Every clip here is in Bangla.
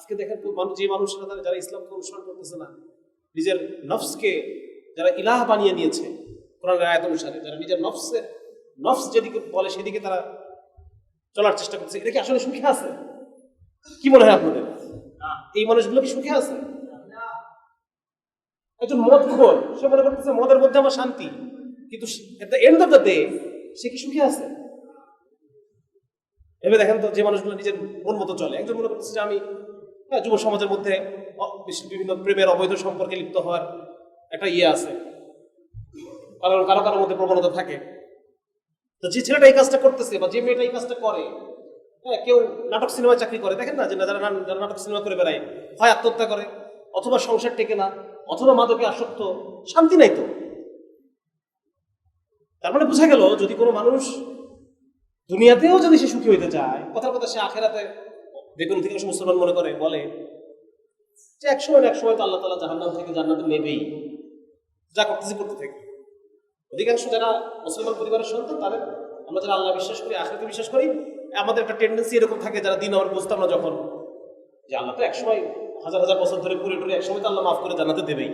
আজকে দেখেন যে মানুষরা যারা ইসলামকে অনুসরণ করতেছে না, নিজের নফসকে যারা ইলাহ বানিয়ে নিয়েছে কোরআনের আয়াত অনুসারে, যারা নিজের নফস যেদিকে বলে সেদিকে তারা চলার চেষ্টা করছে, এটা কি আসলে সুখে আছে? কি মনে হয় আপনাদের? এই মানুষগুলো কি সুখে আছে? একজন মদখোর, সে মনে করতেছে মদের মধ্যে আমার শান্তি, কিন্তু at the end of the day সে কি সুখে আছে? এবার দেখেন তো, যে মানুষগুলো নিজের মন মতো চলে, একজন মনে করতেছে যে আমি যুব সমাজের মধ্যে বিভিন্ন প্রেমের অবৈধ সম্পর্কে লিপ্ত হওয়ার একটা আছে, কারণ কারো কারোর মধ্যে প্রবণতা থাকে। তো যে ছেলেটা এই কাজটা করতেছে বা যে মেয়েটা এই কাজটা করে, কেউ নাটক সিনেমায় চাকরি করে, দেখেন না যে যারা নাটক সিনেমা করে বেড়ায়, হয় আত্মহত্যা করে, অথবা সংসার টেকে না, অথবা মাদকে আসক্ত, শান্তি নাই তো। তার মানে বোঝা গেল, যদি কোনো মানুষ দুনিয়াতেও যদি সে সুখী হইতে চায়, কথার কথা সে আখেরাতে, দেখুন অধিকাংশ মুসলমান মনে করে, বলে যে একসময় না একসময় তো আল্লাহ তাআলা জাহান্নাম থেকে জান্নাতে নেবেই, যা করতেছি করতে থাকে। অধিকাংশ যারা মুসলমান পরিবারের সন্তান, তাদের, আমরা যারা আল্লাহ বিশ্বাস করি, আখিরাতে বিশ্বাস করি, আমাদের একটা টেন্ডেন্সি এরকম থাকে, যারা দিন আমরা বুঝতাম না যখন, যে আল্লাহ তো একসময় হাজার হাজার বছর ধরে পুরে টুরে একসময় তো আল্লাহ মাফ করে জান্নাতে দেবেই।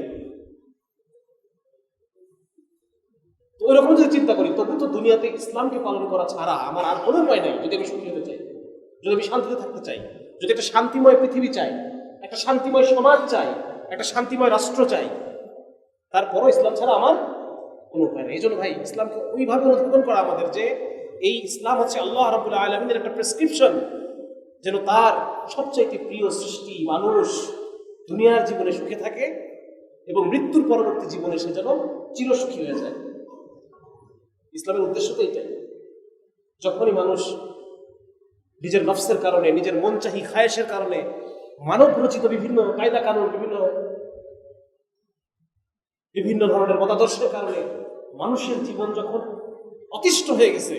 তো ওই রকম যদি চিন্তা করি, তবু তো দুনিয়াতে ইসলামকে পালন করা ছাড়া আমার আর কোনো উপায় নেই। যদি আমি সুখী হতে চাই, যদি আমি শান্তিতে থাকতে চাই, যদি একটা শান্তিময় পৃথিবী চাই, একটা শান্তিময় সমাজ চাই, একটা শান্তিময় রাষ্ট্র চাই, তারপরও ইসলাম ছাড়া আমার কোনো উপায় নেই। এই জন্য ভাই, ইসলামকে ওইভাবে অনুধাবন করা আমাদের, যে এই ইসলাম হচ্ছে আল্লাহ রাব্বুল আলামিনের একটা প্রেসক্রিপশন, যেন তার সবচাইতে প্রিয় সৃষ্টি মানুষ দুনিয়ার জীবনে সুখে থাকে এবং মৃত্যুর পরবর্তী জীবনে সে যেন চিরসুখী হয়ে যায়। ইসলামের উদ্দেশ্য তো এইটাই। যখনই মানুষ নিজের নফসের কারণে, নিজের মন চাহি খায়েশের কারণে, মানব রচিত বিভিন্ন কায়দা কানুন, বিভিন্ন ধরনের মতাদর্শের কারণে মানুষের জীবন যখন অতিষ্ঠ হয়ে গেছে,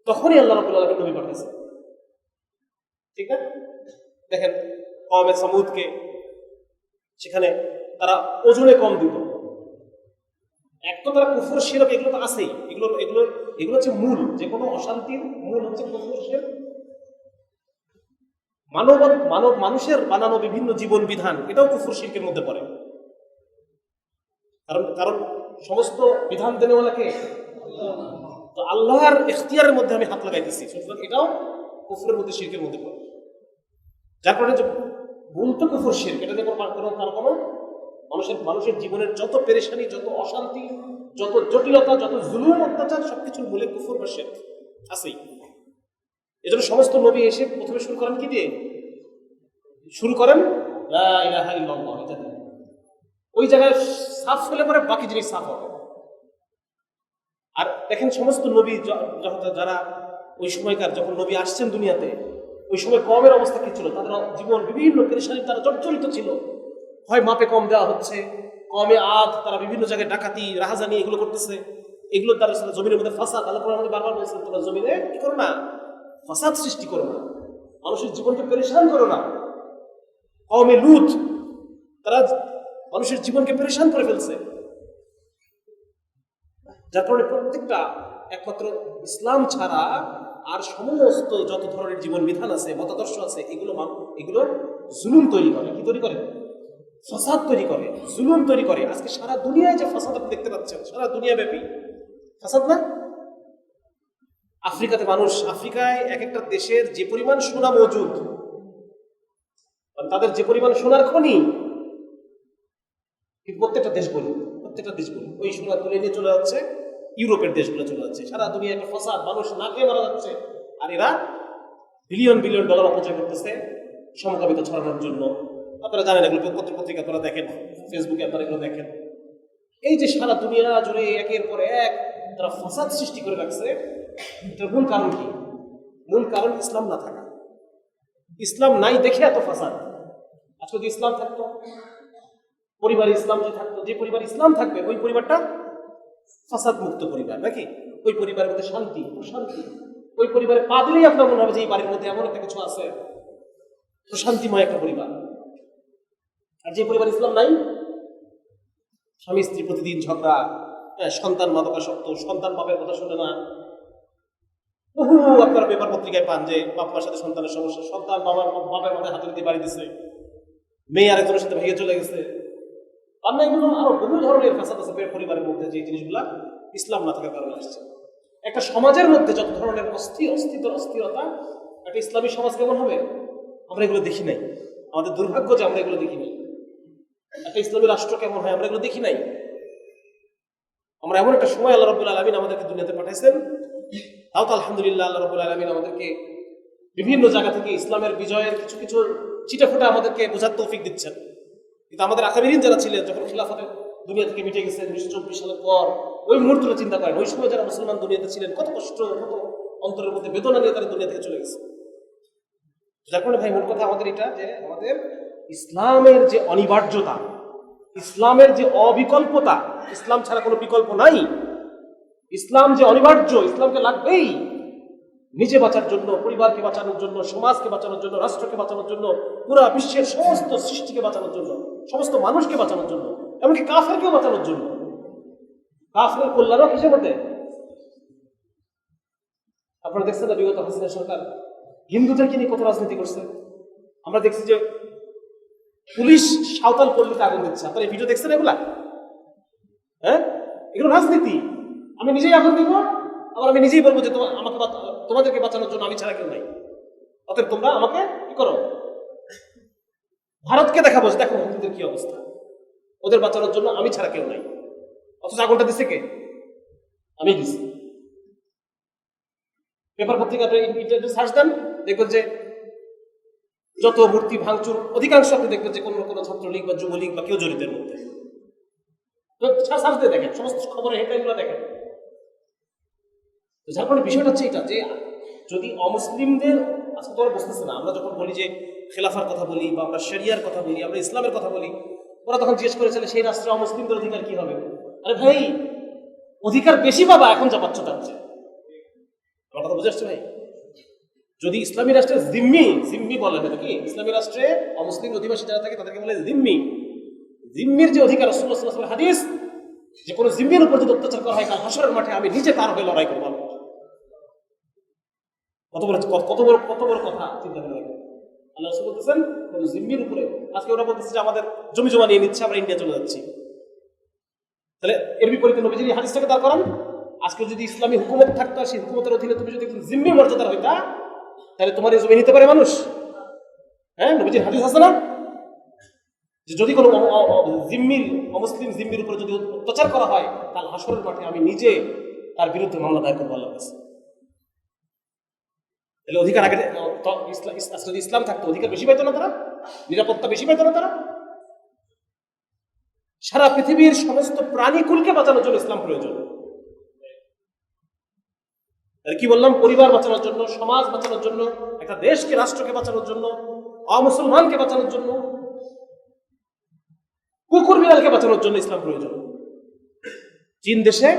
তখনই আল্লাহ রাব্বুল আলামিন নবী পাঠাইছেন। ঠিক না? দেখেন কওমে সামুদকে, সেখানে তারা ওজনে কম দিত। এক তো তারা কুফর শিরক, এগুলো তো আছেই, এগুলো হচ্ছে মূল, যে কোনো অশান্তির মূল হচ্ছে কুফর শিরক। মানুষের বানানো বিভিন্ন জীবন বিধান, এটাও কুফর শিরকের মধ্যে পড়ে। কারণ সমস্ত বিধান দেনেওয়ালাকে তো আল্লাহর ইখতিয়ারের মধ্যে আমি হাত লাগাইতেছি, সুতরাং এটাও কুফরের মধ্যে, শিরকের মধ্যে পড়ে। যার কারণে যে মূল তো কুফর শিরক, এটা দিয়ে কোনো মানুষের জীবনের যত পেরেশানি, যত অশান্তি, যত জটিলতা, যত জুলুম অত্যাচার, সবকিছুর মূলে কুফর বা শিরক আছেই। এজন্য সমস্ত নবী এসে প্রথমে শুরু করেন কি দিয়ে? শুরু করেন লা ইলাহা ইল্লাল্লাহ, এটা দিয়ে। ওই জায়গায় সাফ হলে পরে বাকি জিনিস সাফ হবে। আর দেখেন সমস্ত নবী যারা ওই সময়কার, যখন নবী আসছেন দুনিয়াতে, ওই সময় কওমের অবস্থা কি ছিল? তাদের জীবন বিভিন্ন পেরেশানি তারা জর্জরিত ছিল। হয় মাপে কম দেওয়া হচ্ছে, কমে আদ, তারা বিভিন্ন জায়গায় ডাকাতি, রাহাজানি এগুলো করতেছে, এগুলোর দ্বারা জমিনের মধ্যে ফাসাদ। আল্লাহ কোরআনে আমাদের বারবার বলছেন, তোমরা জমিনে কি করো না, ফাসাদ সৃষ্টি করো না, মানুষের জীবনকে পেরেশান করো না। কওমে লূত, তারা মানুষের জীবনকে পেরেশান করে ফেলছে। যার কারণে প্রত্যেকটা, একমাত্র ইসলাম ছাড়া আর সমস্ত যত ধরনের জীবন বিধান আছে, মতাদর্শ আছে, এগুলো জুলুম তৈরি করে। কি তৈরি করে? ফাসাদ তৈরি করে, জুলুম তৈরি করে। আজকে সারা দুনিয়ায় যে ফাসাদ আপনি দেখতে পাচ্ছেন, সারা দুনিয়া ব্যাপী ফাসাদ না? আফ্রিকায় এক একটা দেশের যে পরিমাণ সোনা মজুদ, তাদের যে পরিমাণ সোনার খনি, প্রত্যেকটা দেশ বলি ওই সোনা তুলে নিয়ে চলে যাচ্ছে ইউরোপের দেশগুলো, চলে যাচ্ছে। সারা দুনিয়া একটা ফাসাদ, মানুষ না খেয়ে মারা যাচ্ছে, আর এরা বিলিয়ন বিলিয়ন ডলার অপচয় করতেছে সমকামিতা ছড়ানোর জন্য। আপনারা জানেন, এগুলো পত্রিকা আপনারা দেখেন, ফেসবুকে আপনারা এগুলো দেখেন। এই যে সারা দুনিয়া জুড়ে একের পর এক তারা ফাসাদ সৃষ্টি করে রাখছে, এটার মূল কারণ কি? মূল কারণ ইসলাম না থাকা। ইসলাম নাই দেখে এত ফাসাদ। আজকে যদি ইসলাম থাকতো, পরিবার ইসলাম যে থাকতো, যে পরিবার ইসলাম থাকবে, ওই পরিবারটা ফাসাদ মুক্ত পরিবার, নাকি? ওই পরিবারের মধ্যে শান্তি, ওই পরিবারে পা দিলেই আপনার মনে হবে যে এই বাড়ির মধ্যে এমন একটা কিছু আছে, শান্তিময় একটা পরিবার। আর যে পরিবার ইসলাম নাই, স্বামী স্ত্রী প্রতিদিন ঝগড়া, সন্তান মাদকাসক্ত, সন্তান বাপের কথা শুনে না, বহু আপনারা পেপার পত্রিকায় পান যে বাবার সাথে সন্তানের সমস্যা, সন্তান বাবার মাথায় হাতুড়ি দিয়ে বাড়ি দিছে, মেয়ে আরেকজনের সাথে ভেঙে চলে গেছে। আর না এগুলো আরো বহু ধরনের ফ্যাসাদ আছে পরিবারের মধ্যে, যে জিনিসগুলা ইসলাম না থাকার কারণে আসছে। একটা সমাজের মধ্যে যত ধরনের অস্থিরতা, একটা ইসলামী সমাজ কেমন হবে আমরা এগুলো দেখি নাই। আমাদের দুর্ভাগ্য যে আমরা এগুলো দেখি নাই। একটা ইসলামী রাষ্ট্র কেমন হয় আমরা এগুলো দেখি নাই। আমরা এমন একটা সময় আল্লাহ রাব্বুল আলামিন আমাদেরকে দুনিয়াতে পাঠাইছেন, তাও তো আলহামদুলিল্লাহ আল্লাহ রাব্বুল আলামিন আমাদেরকে বিভিন্ন জায়গা থেকে ইসলামের বিজয়ের কিছু কিছু চিটাফোটা আমাদেরকে বোঝার তৌফিক দিচ্ছেন। কিন্তু আমাদের আকাবিরিন যারা ছিলেন, যখন খিলাফতের দুনিয়া থেকে মিটে গেছে 1924 সালের পর, ওই মুহূর্তটা চিন্তা করেন ওই সময় যারা মুসলমান দুনিয়াতে ছিলেন কত কষ্ট, কত অন্তরের মধ্যে বেদনা নিয়ে তারা দুনিয়া থেকে চলে গেছে। যার কারণে ভাই মোট কথা আমাদের এটা, যে আমাদের ইসলামের যে অনিবার্যতা, ইসলামের যে অবিকল্পতা, ইসলাম ছাড়া কোনো বিকল্প নাই, ইসলাম যে অনিবার্য, ইসলামকে লাগবেই নিজে বাঁচার জন্য, পরিবারকে বাঁচানোর জন্য, সমাজকে বাঁচানোর জন্য, রাষ্ট্রকে বাঁচানোর জন্য, পুরো বিশ্বের সমস্ত সৃষ্টিকে বাঁচানোর জন্য, সমস্ত মানুষকে বাঁচানোর জন্য, এমনকি কাফেরকেও বাঁচানোর জন্য। কাফের কল্যাণও কিসের মধ্যে? আপনারা দেখছেন না বিগত হাসিনা সরকার হিন্দুদেরকে নিয়ে কত রাজনীতি করছে। আমরা দেখছি যে পুলিশ সাঁওতাল পল্লীতে আগুন দিচ্ছে। আপনারা এই ভিডিও দেখছেন এগুলা? হ্যাঁ, এগুলো রাজনীতি। আমি নিজেই আগুন দিব, আবার আমি নিজেই বলবো যে আমাকে তোমাদেরকে বাঁচানোর জন্য আমি ছাড়া কেউ নাই, অতএব তোমরা আমাকে কি করো। ভারতকে দেখাবো যে দেখো হিন্দুদের কি অবস্থা, ওদের বাঁচানোর জন্য আমি ছাড়া কেউ নাই। অথচ আগুনটা দিচ্ছে কে? আমি দিছি। পেপার পত্রিকা ইন্টারনেটে সার্চ দেন, দেখবেন যে যত মূর্তি ভাঙচুর অধিকাংশ আপনি দেখবেন যে কোনো কোনো ছাত্রলীগ বা যুবলীগ বা কেউ জড়িতের মধ্যে। সার্চ দিয়ে দেখেন, সমস্ত খবরের হেডলাইনগুলো দেখেন। যার ফলে বিষয়টা হচ্ছে এটা, যে যদি অমুসলিমদের আজকে তোমরা বুঝতেছে না, আমরা যখন বলি যে খেলাফার কথা বলি বা আমরা শরিয়ার কথা বলি, আমরা ইসলামের কথা বলি, ওরা তখন জিজ্ঞেস করেছিল সেই রাষ্ট্রে অমুসলিমদের অধিকার কি হবে। আরে ভাই, অধিকার বেশি পাবা এখন যা পাচ্ছ তার চেয়ে। আমার কথা বুঝে আসছে ভাই? যদি ইসলামী রাষ্ট্রের জিম্মি বলেন, এটা কি ইসলামী রাষ্ট্রে অমুসলিম অধিবাসী যারা থাকে তাদেরকে বলে জিম্মির যে অধিকার, রাসূলুল্লাহ সাল্লাল্লাহু আলাইহি ওয়াসাল্লাম হাদিস, যে কোনো জিম্মির উপর যদি অত্যাচার করা হয় কাল হাশরের মাঠে আমি নিজে তার হয়ে লড়াই করব। কত বড় কথা চিন্তা করে দেখেন। আল্লাহ রাসূল বলতেছেন কোন জিম্মির উপরে, আজকে ওরা বলতেছে যে আমাদের জমি জমা নিয়ে নিচ্ছে, আমরা ইন্ডিয়া চলে যাচ্ছি। তাহলে এর বিপরীতে নবীজি হাদিসটাকে দাঁড় করান, আজকে যদি ইসলামী হুকুমত থাকতো, সেই হুকুমতের অধীনে তুমি যদি জিম্মি মর্যাদার হইতা, তাহলে তোমার এই জমি নিতে পারে মানুষ? হ্যাঁ, নবীজির হাদিস আছে না যে যদি কোনো অমুসলিম জিম্মির উপরে যদি অত্যাচার করা হয় কাল হাশরের মাঠে আমি নিজে তার বিরুদ্ধে মামলা দায়ের করবো আল্লাহর কাছে। তাহলে অধিকার আগে যদি ইসলাম থাকতো অধিকার বেশি পাইতো না তারা? নিরাপত্তা বেশি পাইতো না তারা? সারা পৃথিবীর সমস্ত প্রাণীকুলকে বাঁচানোর জন্য ইসলাম প্রয়োজন। কি বললাম? পরিবার বাঁচানোর জন্য, সমাজ বাঁচানোর জন্য, একটা দেশকে, রাষ্ট্রকে বাঁচানোর জন্য, অমুসলমানকে বাঁচানোর জন্য, কুকুর বিড়ালকে বাঁচানোর জন্য ইসলাম প্রয়োজন। চীন দেশে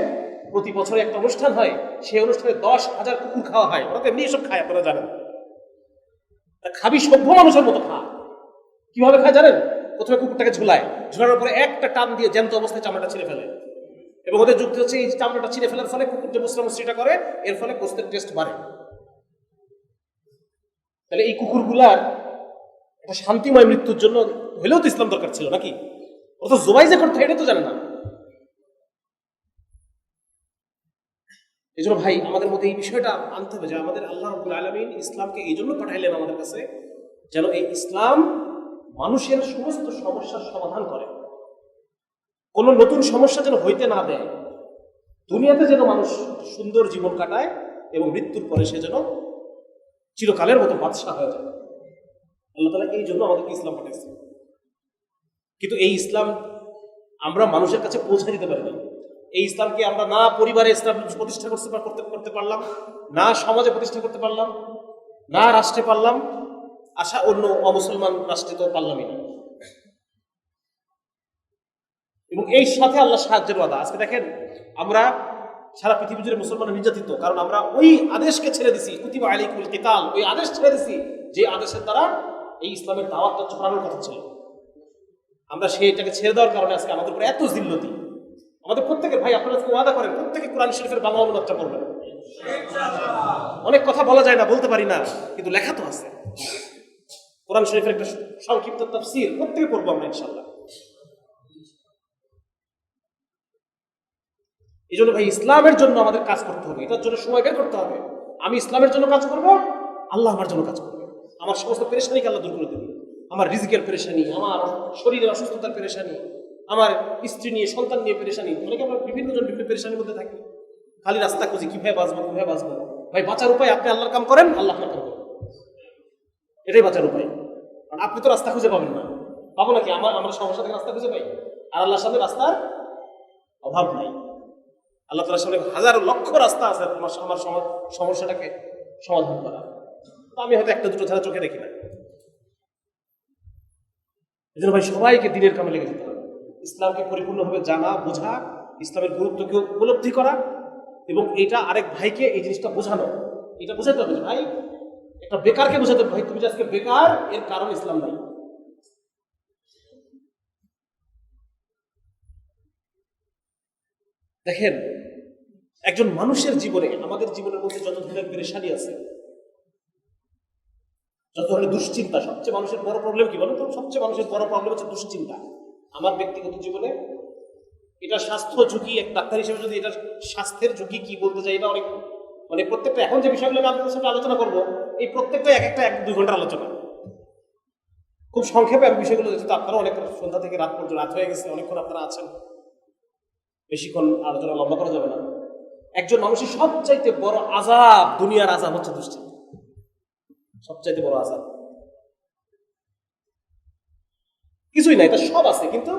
প্রতি বছরে একটা অনুষ্ঠান হয়, সেই অনুষ্ঠানে 10,000 কুকুর খাওয়া হয়। ওরা তো এমনি এসব খায়, আপনারা জানেন। খাবি সভ্য মানুষের মতো খা। কিভাবে খায় জানেন? প্রথমে কুকুরটাকে ঝুলানোর পরে একটা টান দিয়ে জ্যান্ত অবস্থায় চামড়াটা ছিঁড়ে ফেলে, এবং ওদের যুক্তি হচ্ছে এই চামড়াটা ছিঁড়ে ফেলার ফলে কুকুর যে মুসরামুসরিটা করে, এর ফলে গোস্তের টেস্ট বাড়ে। তাহলে এই কুকুরগুলার একটা শান্তিময় মৃত্যুর জন্য হলেও তো ইসলাম দরকার ছিল নাকি? ও তো জবাই যে করতে এটা তো জানে না। এই জন্য ভাই আমাদের মধ্যে এই বিষয়টা আনতে হবে যে আমাদের আল্লাহ রাব্বুল আলামিন ইসলামকে এই জন্য পাঠাইলেন আমাদের কাছে, যেন এই ইসলাম মানুষের সমস্ত সমস্যার সমাধান করে, কোনো নতুন সমস্যা যেন হইতে না দেয়, দুনিয়াতে যেন মানুষ সুন্দর জীবন কাটায় এবং মৃত্যুর পরে সে যেন চিরকালের মতো বাদশা হয়ে যায়। আল্লাহ তাআলা এই জন্য আমাদেরকে ইসলাম পাঠাইছে। কিন্তু এই ইসলাম আমরা মানুষের কাছে পৌঁছে দিতে পারি না। এই ইসলামকে আমরা না পরিবারে ইসলাম প্রতিষ্ঠা করতে পারলাম, না সমাজে প্রতিষ্ঠা করতে পারলাম, না রাষ্ট্রে পারলাম, আশা অন্য অমুসলমান রাষ্ট্রে তো পারলামই না। এবং এই সাথে আল্লাহ সাহায্যের ওয়াদা। আজকে দেখেন আমরা সারা পৃথিবী জুড়ে মুসলমান নির্যাতিত, কারণ আমরা ওই আদেশকে ছেড়ে দিছি, কুতিবা আলাইকুমুল কিতাল, ওই আদেশ ছেড়ে দিছি যে আদেশের দ্বারা এই ইসলামের দাওয়াতটা ছড়ানোর কথা ছিল। আমরা সেইটাকে ছেড়ে দেওয়ার কারণে আজকে আমাদের উপরে এত জিল্লতি। আমাদের প্রত্যেকের ভাই, আপনারা আজকে ওয়াদা করেন প্রত্যেকে কোরআন শরীফের বাংলা অনুবাদটা করবেন। অনেক কথা বলা যায় না, বলতে পারি না, কিন্তু লেখা তো আছে। কোরআন শরীফের একটা সংক্ষিপ্ত তাফসীর প্রত্যেকে পড়বো আমরা ইনশাআল্লাহ। এই জন্য ভাই ইসলামের জন্য আমাদের কাজ করতে হবে, এটার জন্য সময় বের করতে হবে। আমি ইসলামের জন্য কাজ করব, আল্লাহ আমার জন্য কাজ করবে। আমার সমস্ত পেরেশানিকে আল্লাহ দূর করে দেবে। আমার রিজিকের পেরেশানি, আমার শরীরের অসুস্থতার পেরেশানি, আমার স্ত্রী নিয়ে সন্তান নিয়ে পেরেশানি, অনেকে আমরা বিভিন্ন জন বিভিন্ন পেরেশানির মধ্যে থাকি। খালি রাস্তা খুঁজি কিভাবে বাঁচবো, কিভাবে বাঁচবো। ভাই বাঁচার উপায় আপনি আল্লাহর কাম করেন, আল্লাহ আপনার কাম করেন, এটাই বাঁচার উপায়। কারণ আপনি তো রাস্তা খুঁজে পাবেন না, পাবো নাকি? আমরা সমস্যা থেকে রাস্তা খুঁজে পাই, আর আল্লাহর সামনে রাস্তার অভাব নাই। আল্লাহ তাআলার সামনে হাজার লক্ষ রাস্তা আছে আমার সমস্যাটাকে সমাধান করা। আমি হয়তো একটা দুটো ছাড়া চোখে দেখি না। এই জন্য ভাই সবাইকে দিনের কামে লেগে যেতে হবে, ইসলামকে পরিপূর্ণভাবে জানা, বোঝা, ইসলামের গুরুত্বকে উপলব্ধি করা, এবং এটা আরেক ভাইকে এই জিনিসটা বোঝানো। এটা বোঝাতে হবে যে ভাই, একটা বেকারকে বোঝাতে হবে, ভাই তুমি যে আজকে বেকার, এর কারণ ইসলাম নাই। দেখেন, একজন মানুষের জীবনে, আমাদের জীবনের মধ্যে যত ধরনের পেরেশানি আছে, যত ধরনের দুশ্চিন্তা, সবচেয়ে মানুষের বড় প্রবলেম কি বলো তো? সবচেয়ে মানুষের বড় প্রবলেম হচ্ছে দুশ্চিন্তা। আমার ব্যক্তিগত জীবনে এটা স্বাস্থ্য ঝুঁকি, এক ডাক্তার হিসেবে যদি এটা স্বাস্থ্যের ঝুঁকি কি বলতে চাই, এটা অনেক, মানে প্রত্যেকটা এখন যে বিষয়গুলো আমি আপনাদের সাথে আলোচনা করবো, এই প্রত্যেকটা এক একটা 1-2 ঘন্টার আলোচনা। খুব সংক্ষেপে আমি বিষয়গুলো যেহেতু আপনারা অনেক সন্ধ্যা থেকে রাত পর্যন্ত, রাত হয়ে গেছে, অনেকক্ষণ আপনারা আছেন, বেশিক্ষণ আলোচনা লম্বা করা যাবে না। একজন মানুষের সবচাইতে বড় আযাব, দুনিয়ার আযাব হচ্ছে দুশ্চিন্তা। সবচাইতে বড় আযাব কিছুই নাই, তার সব আছে, কিন্তু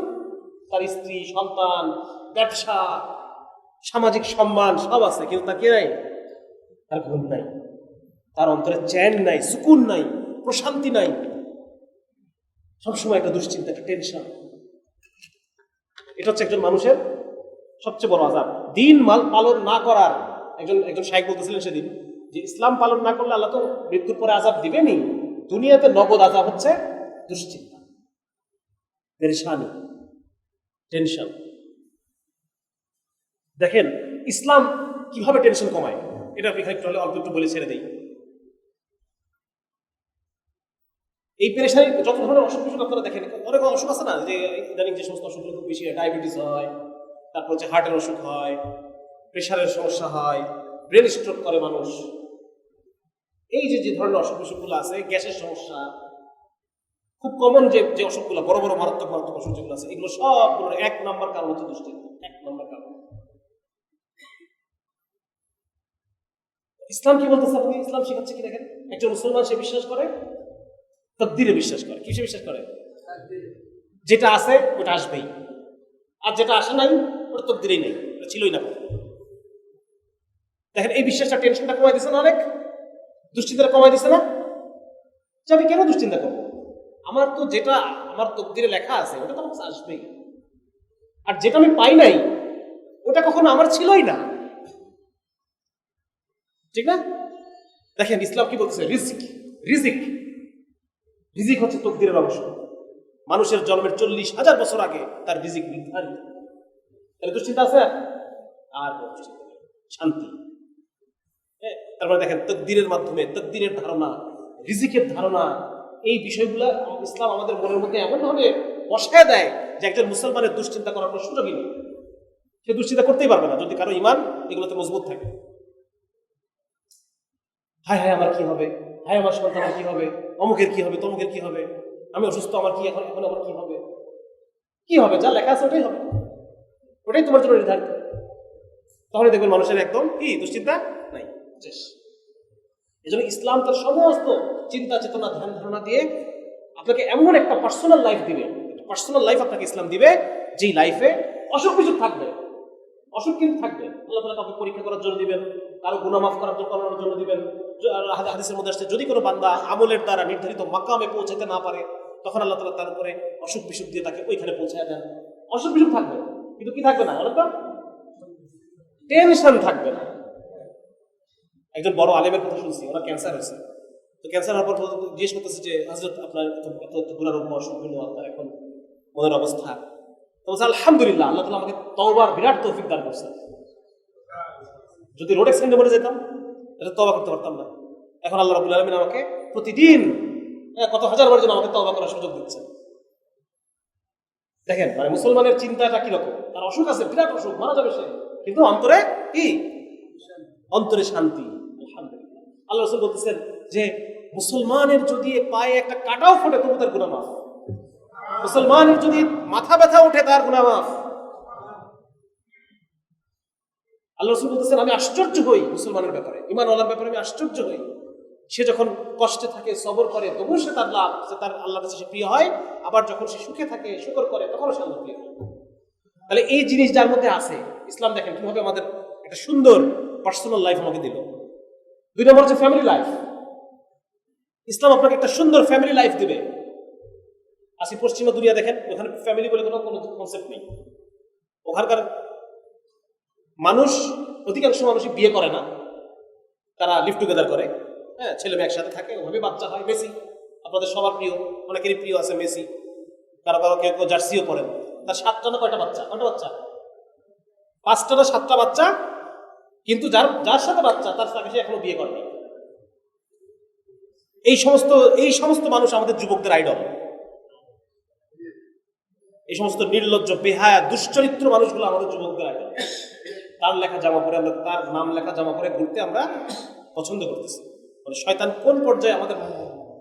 তার স্ত্রী, সন্তান, ব্যবসা, সামাজিক সম্মান সব আছে, কিন্তু তার কি নাই? তার ঘুম নাই, তার অন্তরে চ্যান নাই, সুকুন নাই, প্রশান্তি নাই, সবসময় একটা দুশ্চিন্তা, একটা টেনশন। এটা হচ্ছে একজন মানুষের সবচেয়ে বড় আযাব। দিন পালন না করার, একজন শাইখ বলতেছিলেন সেদিন যে ইসলাম পালন না করলে আল্লাহ তো মৃত্যুর পরে আযাব দিবেনি, দুনিয়াতে নগদ আযাব হচ্ছে দুশ্চিন্তা, পেরেশানি, টেনশন। দেখেন ইসলাম কিভাবে টেনশন কমায়, এটা এখানে একটু অল্প একটু বলে ছেড়ে দেই। এই পেরেশানি যত ধরনের অসুখ বিসুখ আপনারা দেখেন, অনেক অসুখ আছে না, যে ইদানিং যে সমস্ত অসুখগুলো খুব বেশি, ডায়াবেটিস হয়, তারপর হচ্ছে হার্টের অসুখ হয়, প্রেশারের সমস্যা হয়, ব্রেন স্ট্রোক করে মানুষ। এই যে ধরনের অসুখ বিসুখগুলো আছে, গ্যাসের সমস্যা, খুব কমন যে অসুখগুলো, বড় বড় মারাত্মক মারাত্মক অসুখ যেগুলো আছে, এগুলো সবগুলোর 1 নম্বর কারণ হচ্ছে দুশ্চিন্তা। 1 নম্বর কারণ। ইসলাম কি বলতেছে? আপনি ইসলাম শিখাচ্ছে কি দেখেন, একজন মুসলমান সে বিশ্বাস করে তাকদীরে বিশ্বাস করে। কিসে বিশ্বাস করে? যেটা আছে ওটা আসবেই, আর যেটা আসে নাই ওটা তাকদীরেই নেই, ওটা ছিলই না। দেখেন এই বিশ্বাসটা টেনশনটা কমাই দিচ্ছে না, অনেক দুশ্চিন্তাটা কমাই দিচ্ছে না। যে আমি কেন দুশ্চিন্তা করবো, আমার তো যেটা আমার তাকদীরে লেখা আছে ওটা তো আমার কাছে আসবেই, আর যেটা আমি পাই নাই ওটা কখনো আমার ছিলই না, ঠিক না? দেখেন ইসলাম কি বলছে, রিজিক হচ্ছে তাকদীরের অংশ। মানুষের জন্মের 40,000 বছর আগে তার রিজিক নির্ধারিত। তাহলে দুশ্চিন্তা আছে আর দুশ্চিন্তা নেই, শান্তি। তারপরে দেখেন তাকদীরের মাধ্যমে, তাকদীরের ধারণা, রিজিকের ধারণা, এই বিষয়গুলো ইসলাম আমাদের মনের মধ্যে এমন ভাবে বসায় দেয় যে একজন মুসলমানের দুশ্চিন্তা করার কোনো সুযোগই নেই। সে দুশ্চিন্তা করতেই পারবে না যদি কারো ঈমান এগুলোতে মজবুত থাকে। হায় হায় আমার কি হবে, হায় আমার সন্তানের কি হবে, অমুকের কি হবে, তমুকের কি হবে, আমি অসুস্থ, আমার কি এখন আমার কি হবে, কি হবে, যা লেখা আছে ওটাই হবে, ওটাই তোমার জন্য নির্ধারিত। তাহলে দেখবেন মানুষের একদম কি দুশ্চিন্তা নাই, শেষ। এই জন্য ইসলাম তার সমস্ত চিন্তা চেতনা ধ্যান ধারণা দিয়ে আপনাকে এমন একটা পার্সোনাল লাইফ দিবে, পার্সোনাল লাইফ আপনাকে ইসলাম দিবে, যেই লাইফে অসুখ বিসুখ থাকবে, অসুখ কিন্তু থাকবে, আল্লাহ তাআলা কাউকে পরীক্ষা করার জন্য দিবেন, কারো গুনাহ মাফ করার জন্য দিবেন। হাদিসের মধ্যে আসছে যদি কোনো বান্দা আমলের দ্বারা নির্ধারিত মাকামে পৌঁছাতে না পারে, তখন আল্লাহ তাআলা তার উপরে অসুখ বিসুখ দিয়ে তাকে ওইখানে পৌঁছায় দেন। অসুখ বিসুখ থাকবে, কিন্তু কি থাকবে না, বলেন তো? টেনশন থাকবে না। একজন বড় আলেমের কথা শুনছি, ওনার ক্যান্সার হয়েছে। তো ক্যান্সার হওয়ার পর জিজ্ঞেস করতেছে যে হযরত আপনার এত গুনার অসুখ হলো, আপনার এখন মনের অবস্থা? তো বলছে আলহামদুলিল্লাহ, আল্লাহ তাআলা আমাকে তওবার বিরাট তৌফিক দান করছে। যদি রোড অ্যাক্সিডেন্টে মরে যেতাম এটা তওবা করতে পারতাম না। এখন আল্লাহ রাব্বুল আলামিন আমাকে প্রতিদিন কত হাজারবার যেন আমাকে তওবা করার সুযোগ দিচ্ছেন। দেখেন মানে মুসলমানের চিন্তাটা কিরকম, তার অসুখ আছে, বিরাট অসুখ, মারা যাবে সে, কিন্তু অন্তরে কি, অন্তরে শান্তি। আলহামদুলিল্লাহ। আল্লাহ রাসূল বলতেছেন যে মুসলমানের যদি পায়ে একটা কাটাও ফোটে তবু তার গুনাহ মাফ, মুসলমানের যদি মাথা ব্যথা ওঠে তার গুনাহ মাফ। আল্লাহ রাসূল বলতেছেন আমি আশ্চর্য হই মুসলমানের ব্যাপারে, ঈমানওয়ালার ব্যাপারে আমি আশ্চর্য হই। সে যখন কষ্টে থাকে সবর করে তবু সে তার লাভ, সে তার আল্লাহর কাছে সে প্রিয় হয়, আবার যখন সে সুখে থাকে শুকর করে তখনও সে আল্লাহ প্রিয় হয়। তাহলে এই জিনিস যার মধ্যে আছে, ইসলাম দেখেন কিভাবে আমাদের একটা সুন্দর পার্সোনাল লাইফ আমাকে দিল। 2 নম্বর হচ্ছে ফ্যামিলি লাইফ। ইসলাম আপনাকে একটা সুন্দর ফ্যামিলি লাইফ দিবে। আসি পশ্চিমা দুনিয়া দেখেন, ওখানে ফ্যামিলি বলে কোনো কনসেপ্ট নেই। ওখানকার মানুষ, অধিকাংশ মানুষই বিয়ে করে না, তারা লিভ টুগেদার করে, হ্যাঁ, ছেলে মেয়ে একসাথে থাকে, ওভাবে বাচ্চা হয়। মেসি আপনাদের সবার প্রিয়, অনেকেরই প্রিয় আছে মেসি, কারো কারো কেউ কেউ জার্সিও পড়েন। তার 7টা না কয়টা বাচ্চা, 5টা না 7টা বাচ্চা, কিন্তু যার সাথে বাচ্চা তার সাথে সে এখনো বিয়ে করেনি। এই সমস্ত মানুষ আমাদের যুবকদের আইডল। এই সমস্ত নির্লজ্জ, বেহায়া, দুশ্চরিত্র মানুষগুলো আমাদের যুবকদের আইডল। তার লেখা জামা পরে আমরা, তার নাম লেখা জামা পরে ঘুরতে আমরা পছন্দ করতেছি। মানে শয়তান কোন পর্যায়ে আমাদের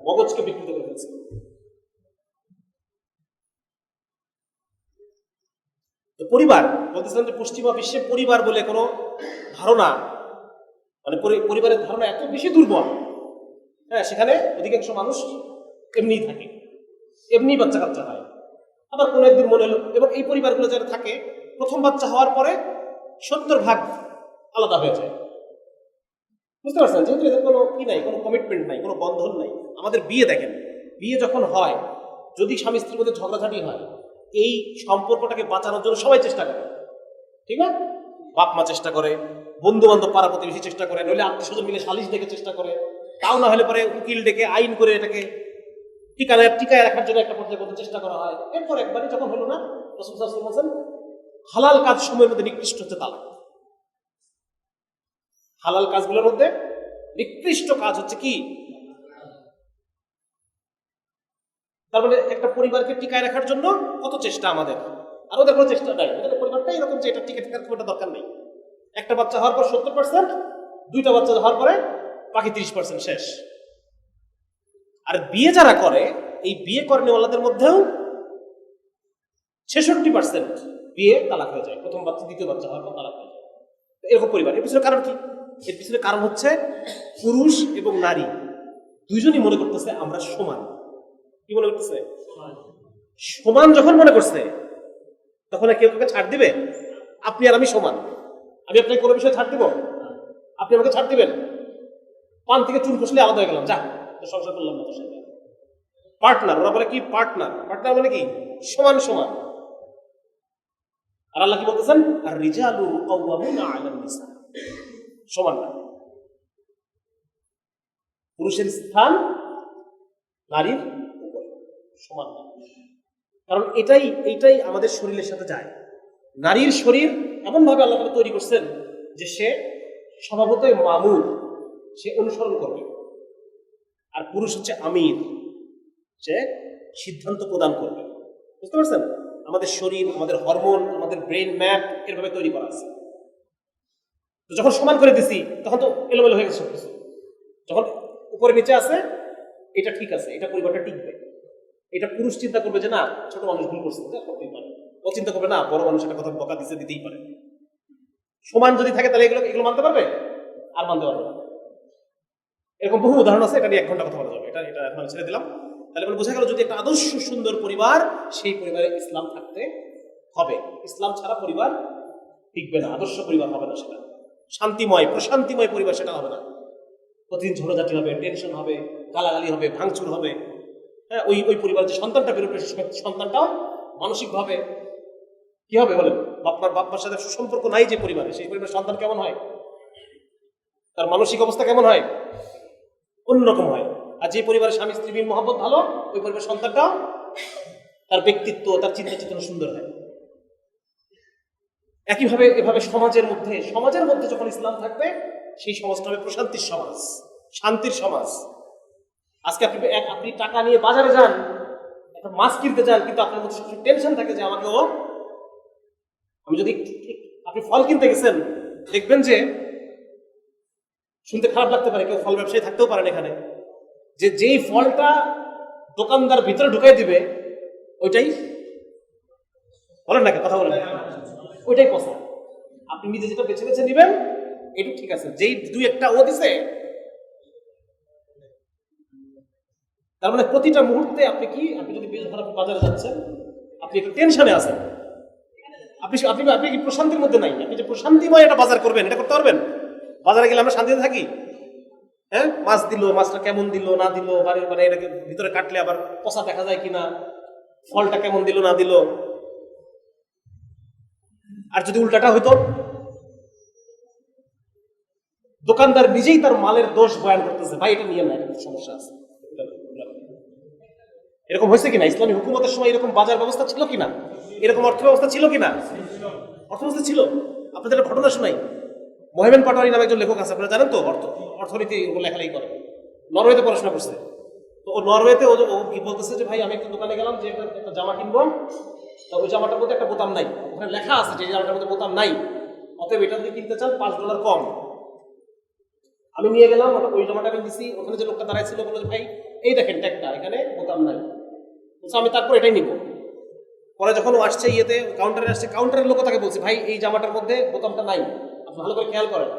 মগজকে বিকৃত করে ফেলছে। তো পরিবার বলতেছিলাম যে পশ্চিমা বিশ্বে পরিবার বলে কোনো ধারণা, মানে পরিবারের ধারণা এত বেশি দুর্বল। হ্যাঁ, সেখানে অধিকাংশ মানুষ এমনিই থাকে, এমনি বাচ্চা কাচ্চা হয়। আবার কোনো একদিন মনে হলো, এবং এই পরিবারগুলো যারা থাকে প্রথম বাচ্চা হওয়ার পরে 70% আলাদা হয়ে যায়। বুঝতে পারছেন? যেহেতু এদের কোনো কি নাই, কোনো কমিটমেন্ট নাই, কোনো বন্ধন নাই। আমাদের বিয়ে দেখেন, বিয়ে যখন হয়, যদি স্বামী স্ত্রীর মধ্যে ঝগড়াঝাটি হয়, এই সম্পর্কটাকে বাঁচানোর জন্য সবাই চেষ্টা করে, ঠিক না? বাপ মা চেষ্টা করে, বন্ধু বান্ধব পাড়া প্রতিবেশী চেষ্টা করে, নইলে আত্মীয় স্বজন মিলে সালিশ ডেকে চেষ্টা করে, তাও না হলে পরে উকিল ডেকে আইন করে এটাকে টিকায় রাখার জন্য একটা পর্যায়ে করতে চেষ্টা করা হয়। এরপর একবারই যখন হলো না, রাসূল সাল্লাল্লাহু আলাইহি ওয়াসাল্লাম বলেন হালাল কাজ সময়ের মধ্যে নিকৃষ্ট হচ্ছে তালাক। হালাল কাজগুলোর মধ্যে নিকৃষ্ট কাজ হচ্ছে কি? তার মানে একটা পরিবারকে টিকায় রাখার জন্য কত চেষ্টা আমাদের, আর ওদের কোনো চেষ্টা নাই। ওদের পরিবারটা এরকম যে এটা টিকে থাকার খুব একটা দরকার নেই। একটা বাচ্চা হওয়ার পর 70%, 2টা বাচ্চা হওয়ার পরে বাকি 30% শেষ। আর বিয়ে যারা করে, এই বিয়ে করেনেওয়ালাদের মধ্যেও 66% বিয়ে তালাক হয়ে যায়, প্রথম বাচ্চা দ্বিতীয় বাচ্চা হওয়ার পর তালাক হয়ে যায়। এরকম পরিবার। এর পিছনে কারণ কি? এর পিছনে কারণ হচ্ছে পুরুষ এবং নারী দুইজনই মনে করতেছে আমরা সমান। কি মনে করতেছে? সমান যখন মনে করছে, তখন কেউ কাউকে ছাড় দিবে? আপনি আর আমি সমান, আমি আপনাকে কোনো বিষয়ে ছাড় দিব? আপনি আমাকে ছাড় দিবেন? পান থেকে চুল খসলে আলাদা হয়ে গেলাম, যা সংসার করলাম না তোর সাথে। পার্টনার, ওরা বলে কি পার্টনার, পার্টনার মানে কি সমান সমান। আর আল্লাহ কি বলতেছেন? আর রিজালু কাওয়ামুনা আলান নিসা, সমান না। পুরুষের স্থান নারীর উপর, সমান না। কারণ এইটাই আমাদের শরীরের সাথে যায়। নারীর শরীর এমন ভাবে আল্লাহ তাআলা তৈরি করছেন যে সে স্বভাবতই মামুর, সে অনুসরণ করবে। আর পুরুষ হচ্ছে আমির, সে সিদ্ধান্ত প্রদান করবে। বুঝতে পারছেন? আমাদের শরীর, আমাদের হরমোন, আমাদের ব্রেন ম্যাপ এরভাবে তৈরি করা আছে। তো যখন সমান করে দিছি তখন তো এলোমেলো হয়ে গেছে সবকিছু। যখন উপরে নিচে আছে, এটা ঠিক আছে, এটা পরিবারটা টিকবে। এটা পুরুষ চিন্তা করবে যে না, ছোট মানুষ ভুল করছে, করতেই পারে। ও চিন্তা করবে না, বড় মানুষ একটা কথা বকা দিতেই পারে। সমান যদি থাকে তাহলে এগুলো মানতে পারবে? আর মানতে পারবে না। এরকম বহু উদাহরণ আছে, এটা নিয়ে 1 ঘন্টা কথা বলা যাবে। এটা এখন আমি ছেড়ে দিলাম। তাহলে বোঝা গেল, যদি একটা আদর্শ সুন্দর পরিবার, সেই পরিবারে ইসলাম থাকতে হবে। ইসলাম ছাড়া পরিবার টিকবে না, আদর্শ পরিবার হবে না। সেটা শান্তিময়, প্রশান্তিময় পরিবার সেটা হবে না। প্রতিদিন ঝগড়াঝাটি হবে, টেনশন হবে, গালাগালি হবে, ভাঙচুর হবে। হ্যাঁ, ওই পরিবার যে সন্তানটা বেরোবে, সন্তানটাও মানসিকভাবে কি হবে বলেন? বাপমার সাথে সুসম্পর্ক নাই যে পরিবারে, সেই পরিবারের সন্তান কেমন হয়? তার মানসিক অবস্থা কেমন হয়? অন্যরকম হয়। আর যে পরিবারের স্বামী স্ত্রী মিল মহব্বত ভালো, ওই পরিবারের সন্তানটাও তার ব্যক্তিত্ব, তার চিন্তা চেতনা সুন্দর হয়। একইভাবে এভাবে সমাজের মধ্যে যখন ইসলাম থাকবে, সেই সমাজটা হবে প্রশান্তির সমাজ, শান্তির সমাজ। আজকে আপনি টাকা নিয়ে বাজারে যান, একটা মাছ কিনতে যান, কিন্তু আপনার মধ্যে সবসময় টেনশন থাকে যে আমি যদি আপনি ফল কিনতে গেছেন, দেখবেন যে শুনতে খারাপ লাগতে পারে, কেউ ফল ব্যবসায়ী থাকতেও পারেন এখানে, যে যেই ফলটা দোকানদার ভিতরে ঢুকাই দিবে ওইটাই বলেন না, কথা বলেন, ওইটাই পছন্দ। আপনি নিজে যেটা বেছে বেছে নেবেন এটা ঠিক আছে, যেই দুই একটা ও দিছে, তার মানে প্রতিটা মুহূর্তে আপনি যদি যখন আপনি বাজারে যাচ্ছেন, আপনি একটু টেনশনে আছেন, আপনি কি প্রশান্তির মধ্যে নাই? আপনি যে প্রশান্তিময় একটা বাজার করবেন, এটা করতে পারবেন? বাজারে গেলে আমরা শান্তিতে থাকি? হ্যাঁ, মাছ দিল, মাছটা কেমন দিল না দিল, মানে এটাকে ভিতরে কাটলে আবার পচা দেখা যায় কিনা, ফলটা কেমন দিল না দিল। আর যদি উল্টাটা হইতো, দোকানদার নিজেই তার মালের দোষ বয়ান করতেছে, ভাই এটা নিয়ে না, এটা সমস্যা আছে। এরকম হয়েছে কিনা? ইসলামী হুকুমতের সময় এরকম বাজার ব্যবস্থা ছিল কিনা? এরকম অর্থ ব্যবস্থা ছিল কিনা? অর্থ ব্যবস্থা ছিল। আপনাদের একটা ঘটনা শোনাই। মোহামেন পাটোয়ারি নামে একজন লেখক আছে, আপনারা জানেন তো? অর্থনীতি লেখালেখি করে, নরওয়েতে পড়াশোনা করছে। তো ও নরওয়েতে ও কি বলতেছে যে ভাই আমি একটা দোকানে গেলাম যে একটা জামা কিনবো, তো ওই জামাটার মধ্যে একটা বোতাম নাই, ওখানে লেখা আছে যে এই জামাটার মধ্যে বোতাম নাই, অতএব এটা যদি কিনতে চান $5 কম। আমি নিয়ে গেলাম, ওই জামাটা আমি দিছি, ওখানে যে লোকটা দাঁড়াইছিল বললো ভাই এই দেখেন ট্যাগটা, এখানে বোতাম নাই। আমি তারপর এটাই নিব। পরে যখন ও আসছে কাউন্টারে আসছে, কাউন্টারের লোক তাকে বলছে ভাই এই জামাটার মধ্যে বোতামটা নাই, আপনি ভালো করে খেয়াল করেন।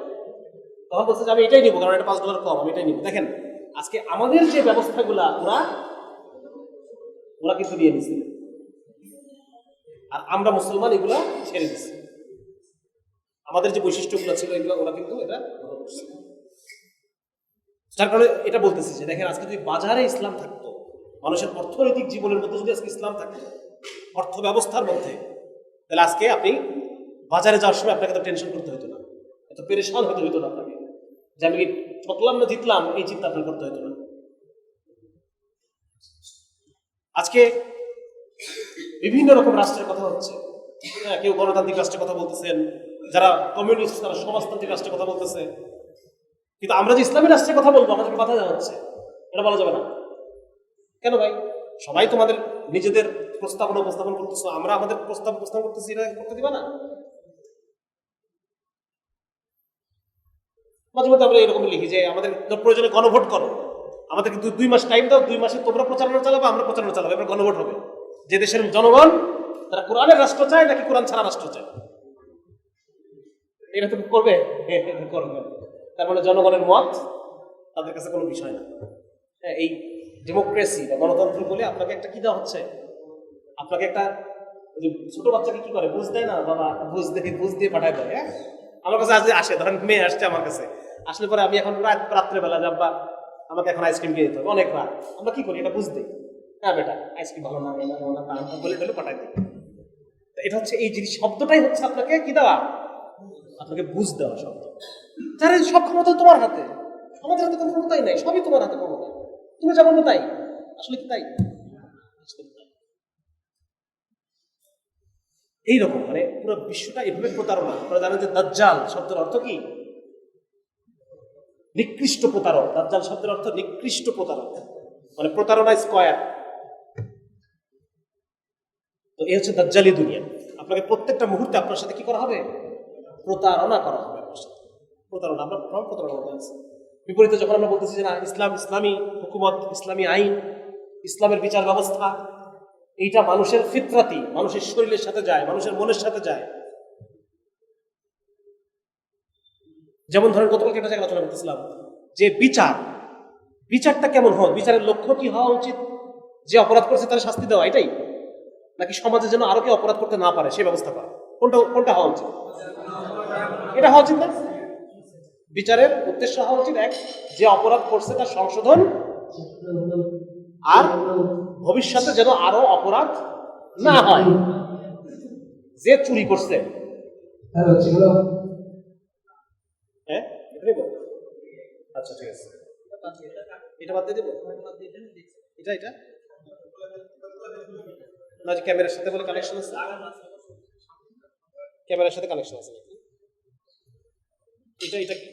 তখন বলছে যে আমি এটাই নিবো, কারণ এটা $5 কম, আমি এটাই নিবো। দেখেন আজকে আমাদের যে ব্যবস্থাগুলা ওরা কিন্তু নিয়ে নিচ্ছে, আর আমরা মুসলমান এগুলা ছেড়ে দিচ্ছি। আমাদের যে বৈশিষ্ট্যগুলো ছিল এগুলো ওরা কিন্তু এটা গ্রহণ করছে। যার কারণে এটা বলতেছি যে দেখেন আজকে যদি বাজারে ইসলাম থাকতো, মানুষের অর্থনৈতিক জীবনের মধ্যে যদি আজকে ইসলাম থাকতো, অর্থ ব্যবস্থার মধ্যে, তাহলে আজকে আপনি বাজারে যাওয়ার সময় আপনাকে তো টেনশন করতে হতো না, এত পেরেশান হতে হতো না আপনাকে, যে আমি ঠকলাম না জিতলাম এই চিন্তা আপনার করতে হতো না। আজকে বিভিন্ন রকম রাষ্ট্রের কথা হচ্ছে, হ্যাঁ, কেউ গণতান্ত্রিক রাষ্ট্রের কথা বলতেছেন, যারা কমিউনিস্ট তারা সমাজতান্ত্রিক রাষ্ট্রের কথা বলতেছে, কিন্তু আমরা যে ইসলামী রাষ্ট্রের কথা বলবো আমাদেরকে বাধা দেওয়া হচ্ছে, এটা বলা যাবে না। কেন ভাই? সবাই তোমাদের নিজেদের প্রস্তাবনা উপস্থাপন করতেছো, আমরা আমাদের প্রস্তাব উপস্থাপন করতেছি, এটা করতে দিবা না? মাঝে মধ্যে আমরা এরকম লিখি যে আমাদের প্রয়োজনে গণভোট করো, আমাদেরকে 2 মাস টাইম দাও, 2 মাসে তোমরা প্রচারণা চালাবো, আমরা প্রচারণা চালাবো, এবার গণভোট হবে। যে দেশের জনগণ তারা কোরআনের রাষ্ট্র চায় নাকি কোরআন ছাড়া রাষ্ট্র চায়, এটা তো করবে। তার মানে জনগণের মত তাদের কাছে কোনো বিষয় না। এই ডেমোক্রেসি বা গণতন্ত্র বলে আপনাকে একটা কি দেওয়া হচ্ছে, আপনাকে একটা ছোট বাচ্চাকে কি করে বুঝ দেয় না, বাবা বুঝ দিয়ে পাঠায় দেয়। হ্যাঁ, আমার কাছে আজ আসে, ধরেন মেয়ে আসছে আমার কাছে, আসলে পরে আমি এখন রাত্রেবেলা যাবো, আমাকে এখন আইসক্রিম খেয়ে যেতে হবে, অনেক রাত, আমরা কি করি এটা বুঝ দিই, হ্যাঁ বেটা আইসক্রিম ভালো না বলে টলে পাঠাই দিই। এটা হচ্ছে এই জিনিস, শব্দটাই হচ্ছে আপনাকে কি দেওয়া, আপনাকে বুঝ দেওয়া শব্দ। তার সব ক্ষমতা তোমার হাতে, আমাদের হাতে কোনো ক্ষমতাই নাই, সবই তোমার হাতে ক্ষমতা, তুমি যা বলবো তাই। আসলে কি তাই? এইরকম মানে পুরো বিশ্বটা এভাবে প্রতারণা। আপনারা জানেন যে দাজ্জাল শব্দের অর্থ কি? নিকৃষ্ট প্রতারক। দাজ্জাল শব্দের অর্থ নিকৃষ্ট প্রতারক, মানে প্রতারণা স্কয়ার। তো এই হচ্ছে দাজ্জালি দুনিয়া। আপনাকে প্রত্যেকটা মুহূর্তে আপনার সাথে কি করা হবে? প্রতারণা করা হবে আপনার সাথে। প্রতারণা, আমরা প্রতারণা মধ্যে আছি। বিপরীতে যখন আমরা বলতেছি যে না ইসলাম, ইসলামী হুকুমত, ইসলামী আইন, ইসলামের বিচার ব্যবস্থা, এইটা মানুষের ফিতরাতি, মানুষের শরীরের সাথে যায়, মানুষের মনের সাথে যায়। যেমন ধরেন গতকালকে একটা জায়গায় আলোচনা করতেছিলাম যে বিচারটা কেমন হয়, বিচারের লক্ষ্য কি হওয়া উচিত? যে অপরাধ করছে তার শাস্তি দেওয়া, এটাই? নাকি সমাজে যেন আরো কেউ অপরাধ করতে না পারে সে ব্যবস্থা করা? কোনটা হওয়া উচিত? এটা হওয়া উচিত না? বিচারের উদ্দেশ্য হওয়া উচিত এক, যে অপরাধ করছে তার সংশোধন, আর ভবিষ্যতে যেন আরো অপরাধ না হয়। যে চুরি করছে, হ্যাঁ আচ্ছা ঠিক আছে, এটা বাদ দিয়ে দেবো, এটা না যে ক্যামেরার সাথে বলে কানেকশন আছে, ক্যামেরার সাথে কানেকশন আছে নাকি? এটা কি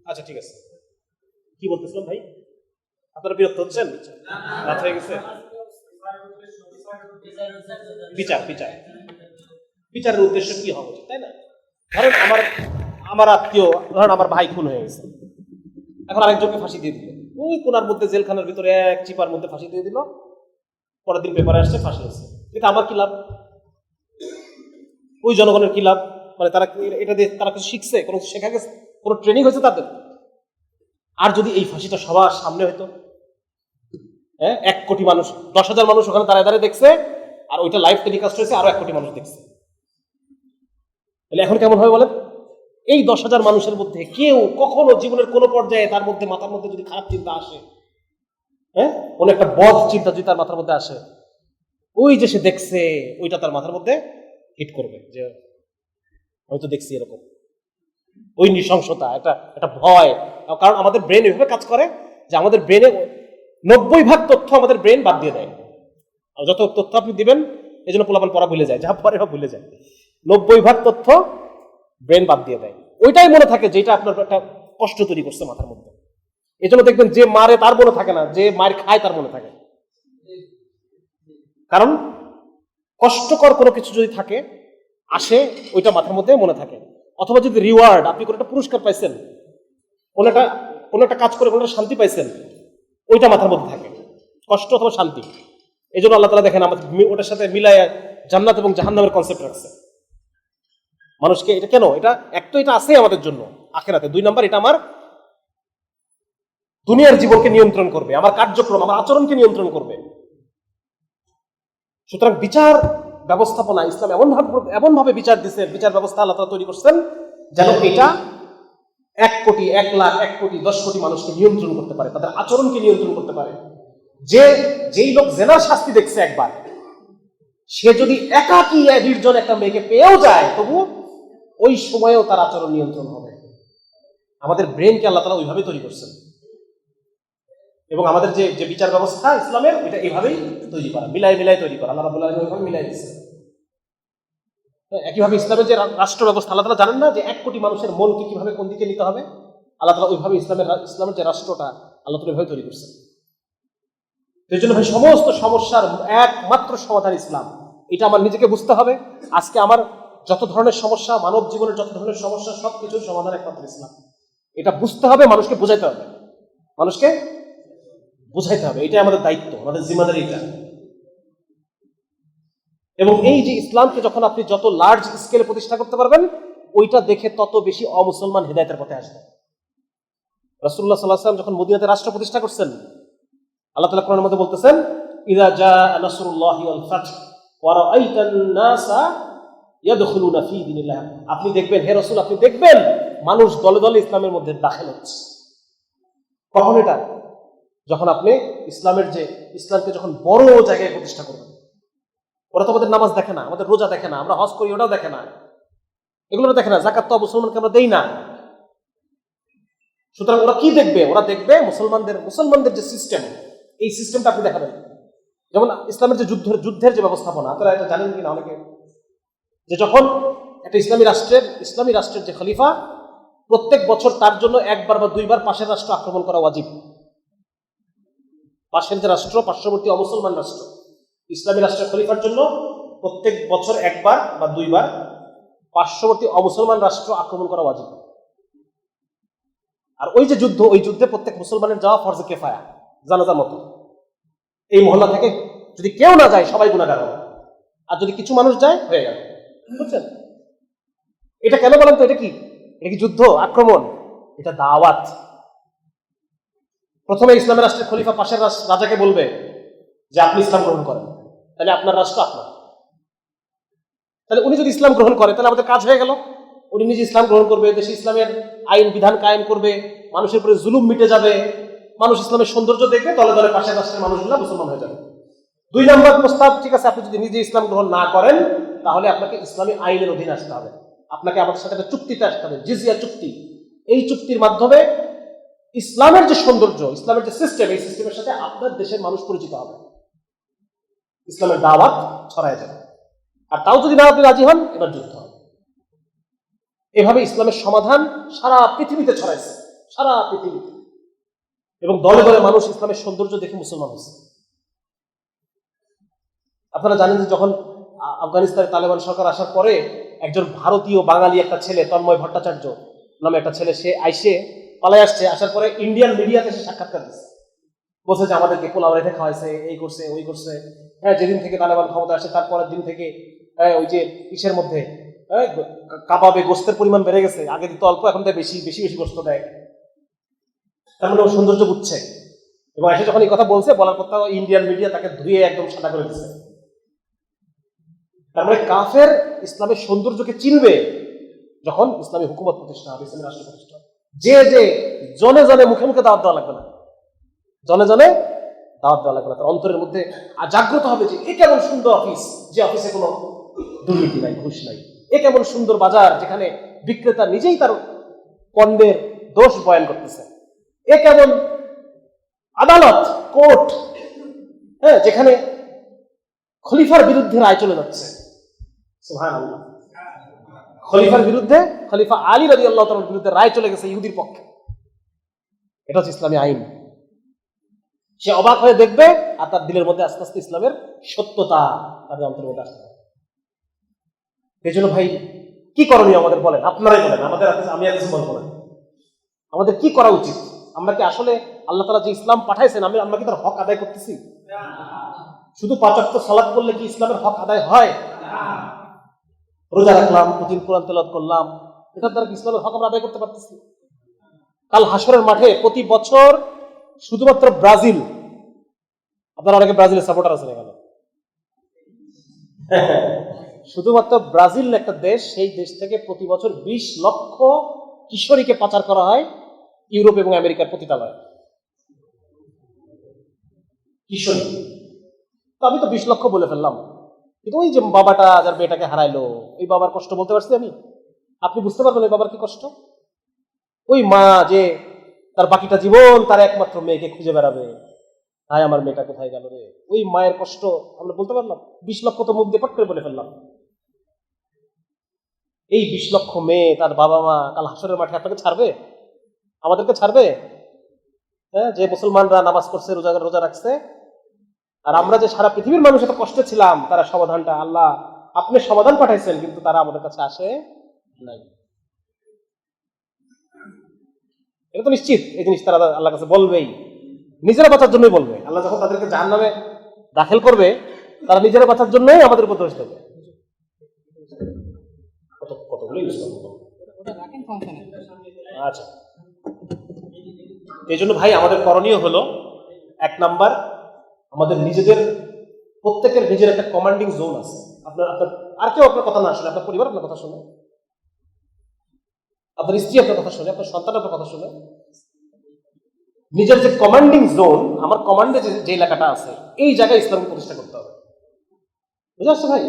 আচ্ছা ঠিক আছে, কি বলতেছিলাম ভাই? আপনারা বিরক্ত হচ্ছেন? রাত হয়ে গেছে। বিচার বিচার বিচারের উদ্দেশ্য কি হওয়া উচিত, তাই না? ধরেন আমার আত্মীয়, ধরেন আমার ভাই খুন হয়ে গেছে, এখন আরেকজনকে ফাঁসি দিয়ে দিল, ওই কোনার মধ্যে জেলখানার ভিতরে এক চিপার মধ্যে ফাঁসি দিয়ে দিল, পরের দিন পেপারে আসছে ফাঁসি হয়েছে। কিন্তু আমার কি লাভ? ওই জনগণের কি লাভ? মানে তারা এটা দিয়ে তারা কিছু শিখছে, কোনো কিছু শেখা গেছে, কোনো ট্রেনিং হয়েছে তাদের? আর যদি এই ফাঁসিটা সবার সামনে হইতো, হ্যাঁ, 1 কোটি মানুষ, 10,000 মানুষ ওখানে দাঁড়ায় দাঁড়িয়ে দেখছে, আর ওইটা লাইভ টেলিকাস্ট হয়েছে, আরো 1 কোটি মানুষ দেখছে, তাহলে এখন কেমন হয় বলেন? এই 10,000 মানুষের মধ্যে কেউ কখনো জীবনের কোনো পর্যায়ে তার মধ্যে মাথার মধ্যে যদি খারাপ চিন্তা আসে, হ্যাঁ, কোনো একটা বদ চিন্তা যদি তার মাথার মধ্যে আসে, ওই যে সে দেখছে ওইটা তার মাথার মধ্যে হিট করবে, যে হয়তো দেখছি এরকম, ওই নৃশংসতা, একটা ভয়। কারণ আমাদের ব্রেন এভাবে কাজ করে যে আমাদের ব্রেনে 90% তথ্য আমাদের ব্রেন বাদ দিয়ে দেয়। আর যত তথ্য আপনি দিবেন, এই জন্য পোলাপান পড়া ভুলে যায়, যা পরে ভুলে যায়, 90% তথ্য ব্রেন বাদ দিয়ে দেয়, ওইটাই মনে থাকে যেটা আপনার একটা কষ্ট তৈরি করছে মাথার মধ্যে। এই জন্য দেখবেন যে মারে তার মনে থাকে না, যে মায়ের খায় তার মনে থাকে। কারণ কষ্টকর কোনো কিছু যদি থাকে আসে, ওইটা মাথার মধ্যে মনে থাকে। অথবা যদি রিওয়ার্ড, আপনি কোনো একটা পুরস্কার পাইছেন, কোনো একটা কাজ করে কোনো একটা শান্তি পাইছেন, ওইটা মাথার মধ্যে থাকে, কষ্ট অথবা শান্তি। এই জন্য আল্লাহ তাআলা দেখেন আমাদের ওটার সাথে মিলায় জান্নাত এবং জাহান্নামের কনসেপ্ট রাখছে মানুষকে। এটা কেন? এটা এক তো এটা আছে আমাদের জন্য আখিরাতে, 2 নাম্বার এটা আমার দুনিয়ার জীবনকে নিয়ন্ত্রণ করবে, আমার কার্যক্রম, আমার আচরণকে নিয়ন্ত্রণ করবে। সুতরাং বিচার ব্যবস্থাপনা, ইসলাম এমন ভাবে বিচার দিচ্ছে, বিচার ব্যবস্থা আল্লাহ তাআলা তৈরি করছেন যেন এটা 1 কোটি, 1 লাখ, 1 কোটি, 10 কোটি মানুষকে নিয়ন্ত্রণ করতে পারে, তাদের আচরণকে নিয়ন্ত্রণ করতে পারে। যেই লোক জেনার শাস্তি দেখছে একবার, সে যদি একাকী নির্জন একটা মেয়েকে পেয়েও যায়, তবু ওই সময়েও তার আচরণ নিয়ন্ত্রণ হবে। আমাদের ব্রেনকে আল্লাহ তাআলা ওইভাবে তৈরি করছেন, এবং আমাদের যে বিচার ব্যবস্থা ইসলামের, এটা এইভাবেই তৈরি করা, মিলাই তৈরি করা, আল্লাহ রাব্বুল আলামিন ওইভাবে মিলাই দিচ্ছে। একইভাবে ইসলামের যে রাষ্ট্র ব্যবস্থা, আল্লাহ তাআলা জানেন না যে 1 কোটি মানুষের মনকে কিভাবে কোন দিকে নিতে হবে? আল্লাহ তাআলা ওইভাবে ইসলামের যে রাষ্ট্রটা আল্লাহ তাআলা ওইভাবে তৈরি করছেন। এই জন্য ভাই সমস্ত সমস্যার একমাত্র সমাধান ইসলাম, এটা আমার নিজেকে বুঝতে হবে। আজকে আমার যত ধরনের সমস্যা, মানব জীবনের যত ধরনের সমস্যা, সবকিছুর সমাধান একমাত্র ইসলাম। এটা বুঝতে হবে, মানুষকে বোঝাইতে হবে, এটাই আমাদের দায়িত্ব, আমাদের জিম্মাদারি এটা। এবং এই যে ইসলামকে যখন আপনি যত লার্জ স্কেলে প্রতিষ্ঠা করতে পারবেন, ওইটা দেখে তত বেশি অমুসলমান হিদায়াতের পথে আসবে। রাসূলুল্লাহ সাল্লাল্লাহু আলাইহি ওয়াসাল্লাম যখন মদিনাতে রাষ্ট্র প্রতিষ্ঠা করছেন, আল্লাহ তাআলা কোরআনের মধ্যে বলতেছেন, ইযা জাআ নাসরুল্লাহি ওয়াল ফাতহ ওয়া রাআইতান নাসা ইয়াদখুলুনা ফী দীনিল্লাহ। আপনি দেখবেন, হে রাসূল, আপনি দেখবেন মানুষ দলে দলে ইসলামের মধ্যে দাখিল হচ্ছে। কখন? এটা যখন আপনি ইসলামকে যখন বড় জায়গায় প্রতিষ্ঠা করবেন। ওরা তো আমাদের নামাজ দেখে না, আমাদের রোজা দেখে না, আমরা হজ করি ওটাও দেখে না, এগুলো দেখে না, যাকাত তো মুসলমানকে আমরা দেই না। সুতরাং ওরা কি দেখবে? ওরা দেখবে মুসলমানদের যে সিস্টেম, এই সিস্টেমটা আপনি দেখাবেন। যেমন ইসলামের যে যুদ্ধের যে ব্যবস্থাপনা, আপনারা এটা জানেন কিনা অনেকে, যে যখন একটা ইসলামী রাষ্ট্রের যে খলিফা, প্রত্যেক বছর তার জন্য 1 বার বা 2 বার পাশের রাষ্ট্র আক্রমণ করা ওয়াজিব। পাশের যে রাষ্ট্র, পার্শ্ববর্তী অমুসলমান রাষ্ট্র, ইসলামী রাষ্ট্রের খলিফার জন্য প্রত্যেক বছর 1 বার বা 2 বার পার্শ্ববর্তী অমুসলমান রাষ্ট্র আক্রমণ করা ওয়াজিব। আর ওই যে যুদ্ধ, ওই যুদ্ধে প্রত্যেক মুসলমানের যাওয়া ফরজে কিফায়া, জানাজার মতো। এই মহল্লা থেকে যদি কেউ না যায়, সবাই গুনাহগার হবে, আর যদি কিছু মানুষ যায়, হয়ে গেল। বুঝছেন? এটা কেন বলেন তো? এটা কি যুদ্ধ, আক্রমণ? এটা দাওয়াত। প্রথমে ইসলামের রাষ্ট্রের খলিফা পাশের রাজাকে বলবে যে আপনি ইসলাম গ্রহণ করেন, তাহলে আপনার রাষ্ট্র আপনার। তাহলে উনি যদি ইসলাম গ্রহণ করে, তাহলে আমাদের কাজ হয়ে গেল। উনি নিজে ইসলাম গ্রহণ করবে, দেশে ইসলামের আইন বিধান কায়েম করবে, মানুষের উপরে জুলুম মিটে যাবে, মানুষ ইসলামের সৌন্দর্য দেখবে, দলে দলে পাশের রাষ্ট্রের মানুষগুলো মুসলমান হয়ে যাবে। 2 নম্বর প্রস্তাব, ঠিক আছে, আপনি যদি নিজে ইসলাম গ্রহণ না করেন, তাহলে আপনাকে ইসলামী আইনের অধীনে আসতে হবে, আপনাকে আমাদের সাথে একটা চুক্তিতে আসতে হবে, জিজিয়া চুক্তি। এই চুক্তির মাধ্যমে ইসলামের যে সৌন্দর্য, ইসলামের যে সিস্টেম, এই সিস্টেমের সাথে আপনার দেশের মানুষ পরিচিত হবে, ইসলামের দাওয়াত ছড়ায় যাবে। আর তাও যদি না আপনি রাজি হন, এবার যুদ্ধ হবে। এভাবে ইসলামের সমাধান সারা পৃথিবীতে ছড়াইছে। সারা পৃথিবীতে, এবং দলে দলে মানুষ ইসলামের সৌন্দর্য দেখে মুসলমান হয়েছে। আপনারা জানেন যে যখন আফগানিস্তানে তালেবান সরকার আসার পরে একজন ভারতীয় বাঙালি একটা ছেলে, তন্ময় ভট্টাচার্য নামে একটা ছেলে, সে আইসে পালাই আসছে, আসার পরে ইন্ডিয়ান মিডিয়াতে সে সাক্ষাৎকার দিচ্ছে, বলছে যে আমাদেরকে পোলাও রেখে খাওয়াইছে, এই করছে ওই করছে। হ্যাঁ, যেদিন থেকে তালেবান ক্ষমতা আসে তারপরের দিন থেকে ওই যে ইসের মধ্যে কাবাবে গোস্তের পরিমাণ বেড়ে গেছে, আগে দিত অল্প, এখন তো বেশি বেশি বেশি গোস্ত দেয়। তার মানে ও সৌন্দর্য বুঝছে, এবং এসে যখন এই কথা বলছে, বলার পর ইন্ডিয়ান মিডিয়া তাকে ধুয়ে একদম সাদা করে দিচ্ছে। তার মানে কাফের ইসলামের সৌন্দর্যকে চিনবে যখন ইসলামী হুকুমত প্রতিষ্ঠা হবে, ইসলামী রাষ্ট্র প্রতিষ্ঠা হবে। যে জনে জনে মুখে মুখে দাওয়াত দেওয়া লাগবে না, জনে জনে দাওয়াত দেওয়া লাগবে না, তার অন্তরের মধ্যে জাগ্রত হবে যে এ কেমন সুন্দর অফিস, যে অফিসে কোনো দুর্নীতি নাই, ঘুষ নাই। এ কেমন সুন্দর বাজার, যেখানে বিক্রেতা নিজেই তার পণ্যের দোষ বয়ান করতেছে। এ কেমন আদালত, কোর্ট, হ্যাঁ, যেখানে খলিফার বিরুদ্ধে রায় চলে যাচ্ছে। সুবহানাল্লাহ, খলিফার বিরুদ্ধে, খলিফা আলী রাদিয়াল্লাহু তাআলার বিরুদ্ধে রায় চলে গেছে ইহুদির পক্ষে। এটা হচ্ছে ইসলামী আইন। সে অবাক হয়ে দেখবে, আর তার দিলের মধ্যে আস্তে আস্তে ইসলামের সত্যতা তাদের অন্তরের মধ্যে আসতে হবে। এই জন্য ভাই, কি করণীয় আমাদের বলেন, আপনারাই বলেন, আমাদের আমি আর কিছু বলবো না। আমাদের কি করা উচিত? আমরা কি আসলে আল্লাহ তাআলা যে ইসলাম পাঠাইছেন, আমরা কি তার হক আদায় করতেছি? শুধু 5 ওয়াক্ত সালাত করলে কি ইসলামের হক আদায় হয়? রোজা রাখলাম, প্রতিদিন কোরআন তেলাওয়াত করলাম, এটার দ্বারা ইসলামের হক আমরা আদায় করতে পারতেছি? কাল হাসরের মাঠে প্রতি বছর শুধুমাত্র ব্রাজিল, আপনারা অনেকে ব্রাজিলের সাপোর্টার আছেন এখানে, শুধুমাত্র ব্রাজিল একটা দেশ, সেই দেশ থেকে প্রতি বছর 20 লক্ষ কিশোরীকে পাচার করা হয় ইউরোপ এবং আমেরিকার পতিতালয়ে। কিশোরী, তো আমি তো 20 লক্ষ বলে ফেললাম, কিন্তু ওই যে বাবাটা যার মেয়েটাকে হারাইলো, ওই বাবার কষ্ট বলতে পারছি আমি? আপনি বুঝতে পারবেন ওই বাবার কি কষ্ট? ওই মা যে তার বাকিটা জীবন তার একমাত্র মেয়েকে খুঁজে বেড়াবে, হায় আমার মেয়েটা কোথায় গেল রে, ওই মায়ের কষ্ট আমরা বলতে পারলাম? 20 লক্ষ তো মুখ দিয়ে পট করে বলে ফেললাম। এই 20 লক্ষ মেয়ে, তার বাবা মা কাল হাসরের মাঠে আপনাকে ছাড়বে? আমাদেরকে ছাড়বে? হ্যাঁ, যে মুসলমানরা নামাজ পড়ছে, রোজা রাখছে, আর আমরা যে সারা পৃথিবীর মানুষ এত কষ্টে ছিলাম, তারা সমাধানটা আল্লাহ আপনি সমাধান পাঠাইছেন, কিন্তু তারা আমাদের কাছে আসে নাই। এটা তো নিশ্চিত এই জিনিস তারা আল্লাহর কাছে বলবেই, নিজেরা বাঁচার জন্যই বলবে। আল্লাহ যখন তাদেরকে জাহান্নামে দাখিল করবে, তারা নিজেরা বাঁচার জন্যই আমাদের উপর দোষ দেবে। আচ্ছা, এই জন্য ভাই আমাদের করণীয় হলো, 1 নাম্বার, আমাদের নিজেদের প্রত্যেকের নিজের একটা কমান্ডিং জোন আছে। আপনার আর কেউ আপনার কথা না শুনে, আপনার পরিবার আপনার কথা শুনে, আপনার স্ত্রী আপনার কথা শুনে, আপনার সন্তান আপনার কথা শুনে, নিজের যে কমান্ডিং জোন, আমার কমান্ডে যে এলাকাটা আছে, এই জায়গায় ইসলাম প্রতিষ্ঠা করতে হবে। বুঝে আসছে ভাই?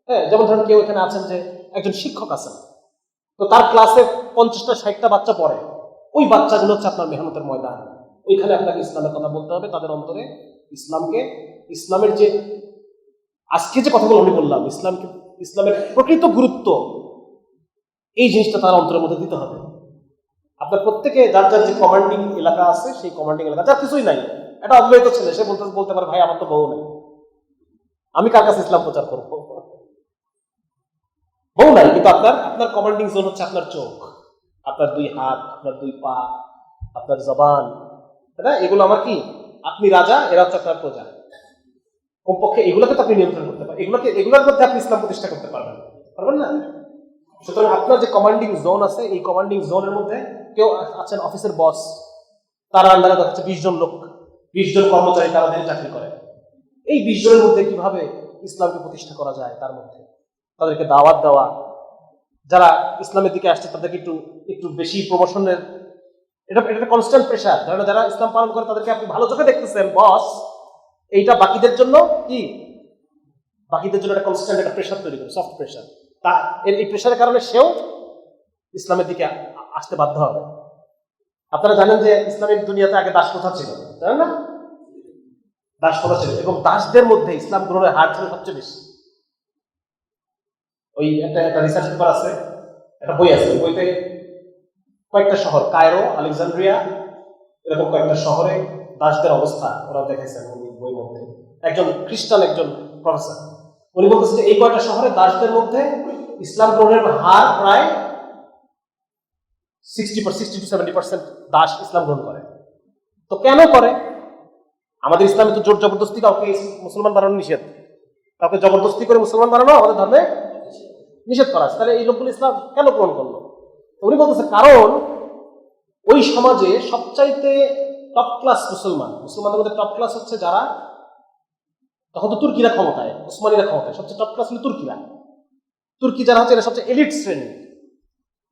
হ্যাঁ, যেমন ধরেন কেউ এখানে আছেন যে একজন শিক্ষক আছেন, তো তার ক্লাসে 50টা 60টা বাচ্চা পড়ে, ওই বাচ্চাগুলো হচ্ছে আপনার মেহনতের ময়দান। ওইখানে আপনাকে ইসলামের কথা বলতে হবে, তাদের অন্তরে ইসলামের যে আজকে যে কথাগুলো আমি বললাম, ইসলামের প্রকৃত গুরুত্ব, এই জিনিসটা তার অন্তরের মধ্যে দিতে হবে। আপনার প্রত্যেকে যার যার যে কমান্ডিং এলাকা আছে, সেই কমান্ডিং এলাকা, যার কিছুই নাই, একটা অবিবাহিত ছেলে, সে বলতে পারে ভাই আমার তো বউ নাই, আমি কার কাছে ইসলাম প্রচার করবো? বউ নাই, কিন্তু আপনার কমান্ডিং জোন হচ্ছে আপনার চোখ, আপনার 2 হাত, আপনার 2 পা, আপনার জবান, এগুলো আমার কি, আপনি রাজা, এরা হচ্ছে আপনার প্রজা। কমপক্ষে এগুলোকে তো আপনি নিয়ন্ত্রণ করতে পারেন, এগুলোর মধ্যে আপনি ইসলাম প্রতিষ্ঠা করতে পারবেন না? সুতরাং আপনার যে কমান্ডিং জোন আছে, এই কমান্ডিং জোনের মধ্যে কেউ আছেন অফিসের বস, তারা আন্ডারে হচ্ছে 20 জন লোক, 20 জন কর্মচারী, তারা দিনে চাকরি করে। এই 20 জনের মধ্যে কিভাবে ইসলামকে প্রতিষ্ঠা করা যায়, তার মধ্যে তাদেরকে দাওয়াত দেওয়া, যারা ইসলামের দিকে আসছে তাদেরকে একটু বেশি প্রমোশনের, এটা কনস্ট্যান্ট প্রেশার। যারা ইসলাম পালন করে তাদেরকে আপনি ভালো চোখে দেখতেছেন বস, এইটা বাকিদের জন্য একটা কনস্ট্যান্ট একটা প্রেশার তৈরি করে, সফট প্রেশার। এই প্রেশারের কারণে সেও ইসলামের দিকে আসতে বাধ্য হবে। আপনারা জানেন যে ইসলামিক দুনিয়াতে আগে দাসপ্রথা ছিল, জানেন না? দাসপ্রথা ছিল, এবং দাসদের মধ্যে ইসলাম গ্রহণের হার ছিল সবচেয়ে বেশি। ওই একটা রিসার্চ পেপার আছে, একটা বই আছে, বইতে কয়েকটা শহর, কায়রো, আলেকজান্ড্রিয়া, এরকম কয়েকটা শহরে দাসদের অবস্থা ওরা দেখাইছেন বই মধ্যে। একজন খ্রিস্টান একজন প্রফেসর উনি বলতেছে যে এই কয়েকটা শহরে দাসদের মধ্যে ইসলাম গ্রহণের হার প্রায় 60-70% দাস ইসলাম গ্রহণ করে। তো কেন করে? আমাদের ইসলামে তো জোর জবরদস্তি কাউকে মুসলমান বানানো নিষেধ, কাউকে জবরদস্তি করে মুসলমান বানানো আমাদের ধর্মে নিষেধ করা আছে। তাহলে এই লোকগুলো ইসলাম কেন গ্রহণ করলো? উনি বলতেছে কারণ ওই সমাজে সবচাইতে টপ ক্লাস মুসলমানদের মধ্যে টপ ক্লাস হচ্ছে যারা, তখন তো তুর্কিরা ক্ষমতায়, উসমানীরা ক্ষমতায়, সবচেয়ে টপ ক্লাস হলো তুর্কি যারা হচ্ছে এরা সবচেয়ে এলিট শ্রেণী।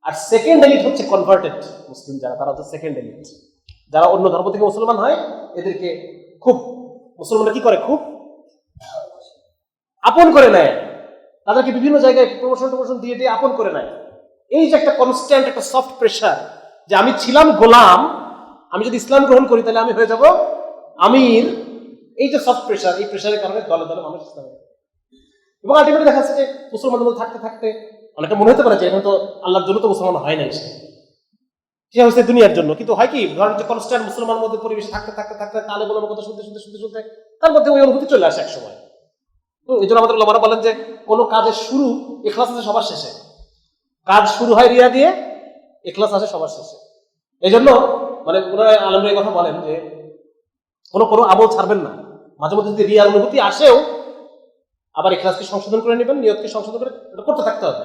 আর সেকেন্ড এলিট হচ্ছে কনভার্টেড মুসলিম যারা, তারা হচ্ছে সেকেন্ড এলিট, যারা অন্য ধর্ম থেকে মুসলমান হয় এদেরকে খুব মুসলমানরা কি করে, খুব আপন করে নেয়, তাদেরকে বিভিন্ন জায়গায় প্রমোশন দিয়ে দিয়ে আপন করে নেয়। এই যে একটা কনস্ট্যান্ট একটা সফট প্রেশার, যে আমি ছিলাম গোলাম, আমি যদি ইসলাম গ্রহণ করি তাহলে আমি হয়ে যাব আমির, এই যে সফট প্রেশার, এই প্রেশারের কারণে দলে দলে মানুষ ইসলাম, এবং আলটিমেটলি দেখা যাচ্ছে যে মুসলমানদের মধ্যে থাকতে থাকতে অনেকটা মনে হতে পারে যে এখন তো আল্লাহর জন্য তো মুসলমান হয় নাই, সে হচ্ছে দুনিয়ার জন্য। কিন্তু হয় কি, ধরেন যে কনস্ট্যান্ট মুসলমানের মধ্যে পরিবেশ থাকতে থাকতে থাকতে তালে বলার কথা শুনতে তার মধ্যে ওই অনুভূতি চলে আসে এক সময়। তো এই জন্য আমাদের ওলামারা বলেন যে কোনো কাজের শুরু ইখলাস আছে সবার শেষে, কাজ শুরু হয় রিয়া দিয়ে, ইখলাস আছে সবার শেষে। এই জন্য মানে ওনারা আলেমরা এই কথা বলেন যে কোনো আমল ছাড়বেন না, মাঝে মধ্যে যদি রিয়ার অনুভূতি আসেও আবার ইখলাসকে সংশোধন করে নেবেন, নিয়তকে সংশোধন করে এটা করতে থাকতে হবে।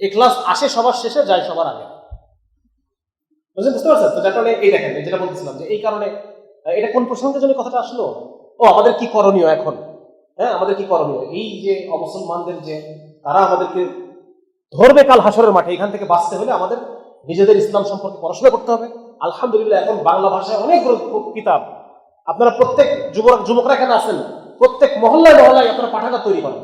ইখলাস আসে সবার শেষে, যায় সবার আগে, বুঝতে পারছেন? তো যার কারণে এই দেখেন যেটা বলতেছিলাম যে এই কারণে এটা কোন প্রসঙ্গের জন্য কথাটা আসলো, আমাদের কি করণীয় এখন, হ্যাঁ আমাদের কি করণীয়, এই যে অমুসলমানদের যে তারা আমাদেরকে ধরবে কাল হাসরের মাঠে, এখান থেকে বাঁচতে হলে আমাদের নিজেদের ইসলাম সম্পর্কে পড়াশোনা করতে হবে। আলহামদুলিল্লাহ এখন বাংলা ভাষায় অনেকগুলো কিতাব, আপনারা প্রত্যেক যুবকরা এখানে আছেন, প্রত্যেক মহল্লায় আপনারা পাঠাগার তৈরি করেন।